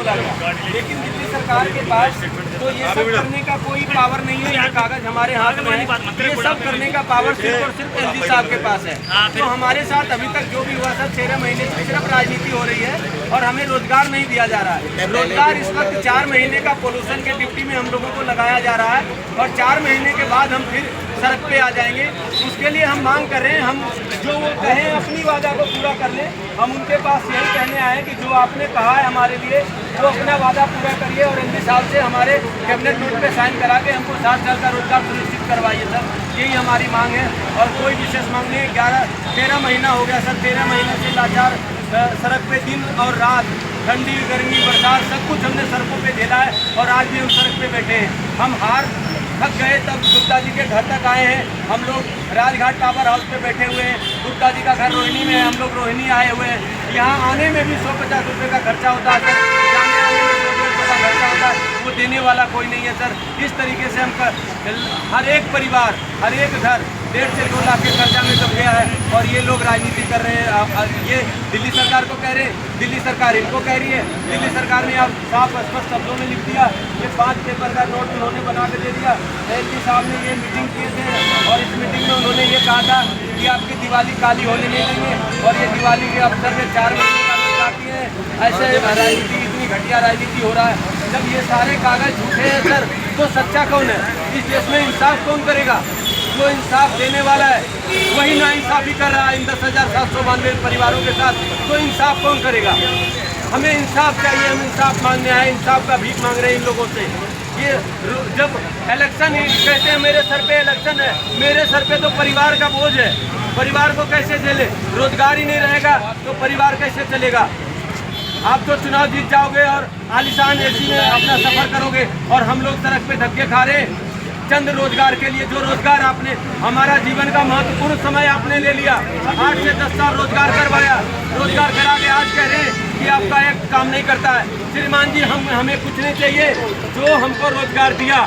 बोला गया, लेकिन दिल्ली सरकार के पास तो ये सब करने का कोई पावर नहीं है। ये कागज हमारे हाथ में है, ये सब करने का पावर सिर्फ और सिर्फ एसडी साहब के पास है। तो हमारे साथ अभी तक जो भी हुआ सर 13 महीने से सिर्फ राजनीति हो रही है और हमें रोजगार नहीं दिया जा रहा है। रोजगार इस वक्त 4 महीने का पोल्यूशन के ड्यूटी में हम लोगों को लगाया जा रहा है और 4 महीने के बाद हम फिर सड़क पे आ जाएंगे। उसके लिए हम मांग कर रहे हैं, हम जो वो कहें अपनी वादा को पूरा कर लें। हम उनके पास यही कहने आए कि जो आपने कहा है हमारे लिए वो अपना वादा पूरा करिए और एमपी साहब से हमारे कैबिनेट नोट पे साइन करा के हमको 7 साल का रोजगार सुनिश्चित करवाइए सर। यही हमारी मांग है और कोई विशेष मांग नहीं है। 13 महीना हो गया सर, 13 महीने से लाचार सड़क पे दिन और रात, ठंडी गर्मी बरसात सब कुछ हमने सड़कों पे झेला है और आज भी हम सड़क पे बैठे हैं। हम हार थक गए तब गुप्ता जी के घर तक आए हैं। हम लोग राजघाट टावर हाउस पे बैठे हुए हैं। गुप्ता जी का घर रोहिणी में है, हम लोग रोहिणी आए हुए हैं। यहाँ आने में भी 150 रुपये का खर्चा होता है सर, जाने आने में 100-150 का खर्चा होता है, वो देने वाला कोई नहीं है सर। इस तरीके से हम हर एक परिवार, हर एक घर 1.5 से 2 लाख के खर्चा में दब गया है और ये लोग राजनीति कर रहे हैं। ये दिल्ली सरकार को कह रहे हैं, दिल्ली सरकार इनको कह रही है। दिल्ली सरकार ने अब साफ स्पष्ट शब्दों में लिख दिया, ये 5 पेपर का नोट उन्होंने बना के दे दिया। एसपी साहब ने ये मीटिंग किए थे और इस मीटिंग में उन्होंने ये कहा था कि आपकी दिवाली काली होने नहीं देंगे और ये दिवाली के अवसर में 4 महीने का बाकी है। ऐसे राजनीति, इतनी घटिया राजनीति हो रहा है। जब ये सारे कागज झूठे हैं सर, तो सच्चा कौन है? इस देश में इंसाफ कौन करेगा? जो इंसाफ देने वाला है वही नाइंसाफी कर रहा है इन 10,792 परिवारों के साथ। तो इंसाफ कौन करेगा? हमें इंसाफ चाहिए, हम इंसाफ मांगने आए, इंसाफ का भीख मांग रहे हैं इन लोगों से। ये जब इलेक्शन कहते हैं मेरे सर पे इलेक्शन है, मेरे सर पे तो परिवार का बोझ है। परिवार को कैसे झेले? रोजगार ही नहीं रहेगा तो परिवार कैसे चलेगा? आप तो चुनाव जीत जाओगे और आलीशान एसी में अपना सफर करोगे और हम लोग सड़क पे धक्के खा रहे हैं चंद रोजगार के लिए। जो रोजगार आपने हमारा जीवन का महत्वपूर्ण समय आपने ले लिया, 8 से 10 साल रोजगार करवाया, रोजगार करा के आज कह रहे हैं कि आपका एक काम नहीं करता है। श्रीमान जी, हमें कुछ नहीं चाहिए, जो हमको रोजगार दिया।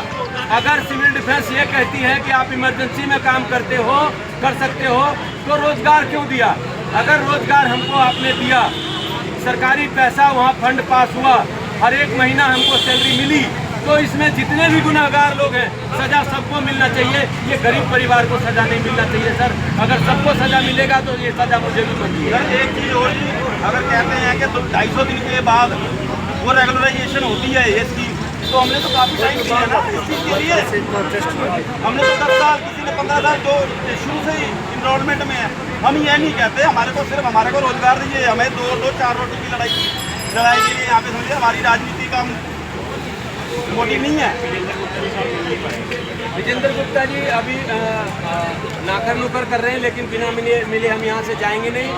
अगर सिविल डिफेंस ये कहती है कि आप इमरजेंसी में काम करते हो, कर सकते हो, तो रोजगार क्यों दिया? अगर रोजगार हमको आपने दिया, सरकारी पैसा वहाँ फंड पास हुआ, हर एक महीना हमको सैलरी मिली, तो इसमें जितने भी गुनहगार लोग हैं सजा सबको मिलना चाहिए। ये गरीब परिवार को सजा नहीं मिलना चाहिए सर। अगर सबको सजा मिलेगा तो ये सजा मुझे भी बनती है। एक चीज़ और, अगर कहते हैं कि 250 दिन के बाद वो रेगुलराइजेशन होती है इसकी, तो हमने तो काफ़ी टाइम दिया ना इस चीज़ के लिए। हमने तो 10 साल, किसी ने 15 साल, जो शुरू से ही इनरोलमेंट में है। हम ये नहीं कहते हमारे को सिर्फ हमारे को रोजगार दीजिए, हमें 2-4 रोटी की लड़ाई के लिए यहाँ पे समझिए हमारी राजनीति का मोटिव नहीं है। विजेंद्र गुप्ता जी अभी नाकर नुकर कर रहे हैं, लेकिन बिना मिले हम यहाँ से जाएंगे नहीं।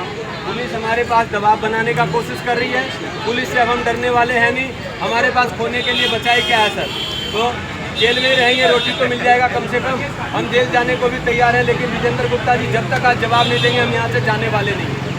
पुलिस हमारे पास दबाव बनाने का कोशिश कर रही है। पुलिस से अब हम डरने वाले हैं नहीं। हमारे पास खोने के लिए बचाई क्या है सर? तो जेल में रहेंगे, रोटी तो मिल जाएगा कम से कम। हम जेल जाने को भी तैयार हैं, लेकिन विजेंद्र गुप्ता जी जब तक आज जवाब नहीं देंगे हम यहाँ से जाने वाले नहीं।